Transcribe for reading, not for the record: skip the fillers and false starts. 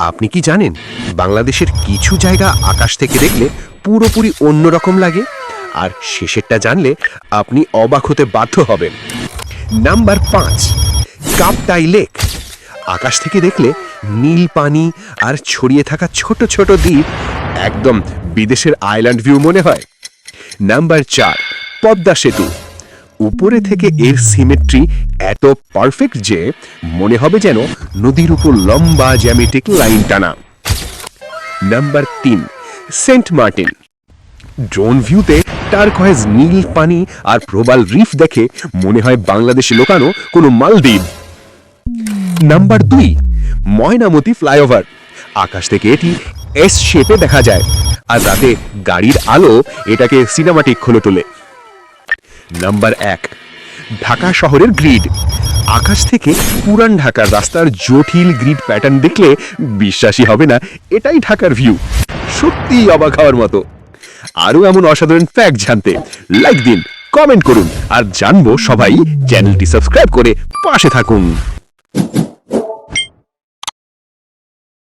আপনি কি জানেন বাংলাদেশের কিছু জায়গা আকাশ থেকে দেখলে পুরোপুরি অন্যরকম লাগে, আর শেষেরটা জানলে আপনি অবাক হতে বাধ্য হবেন। Number 5, Kaptai lake. আকাশ থেকে দেখলে নীল পানি আর ছড়িয়ে থাকা ছোট ছোট দ্বীপ, একদম বিদেশের আইল্যান্ড ভিউ মনে হয়। নাম্বার 4, পদ্মা সেতু। উপরে থেকে এর সিমেট্রি এত পারফেক্ট যে মনে হবে যেন নদীর উপর লম্বা জ্যামিতিক লাইন টানা। Number 3, Saint Martin. ড্রোন ভিউতে টারকয়েজ নীল পানি আর প্রবাল রিফ দেখে মনে হয় বাংলাদেশে লোকানো কোনো মালদ্বীপ। Number 2, Mainamati flyover. আকাশ থেকে এটি এস শেপে দেখা যায়, আর রাতে গাড়ির আলো এটাকে সিনেমাটিক করে তোলে। নাম্বার 1, ঢাকা শহরের গ্রিড। আকাশ থেকে পুরান ঢাকার রাস্তার জটিল গ্রিড প্যাটার্ন দেখলে বিশ্বাসই হবে না এটাই ঢাকার ভিউ। সত্যিই অবাক হওয়ার মতো। আরও এমন অসাধারণ ফ্যাক্ট জানতে লাইক দিন, কমেন্ট করুন, আর জানবো সবাই চ্যানেলটি সাবস্ক্রাইব করে পাশে থাকুন।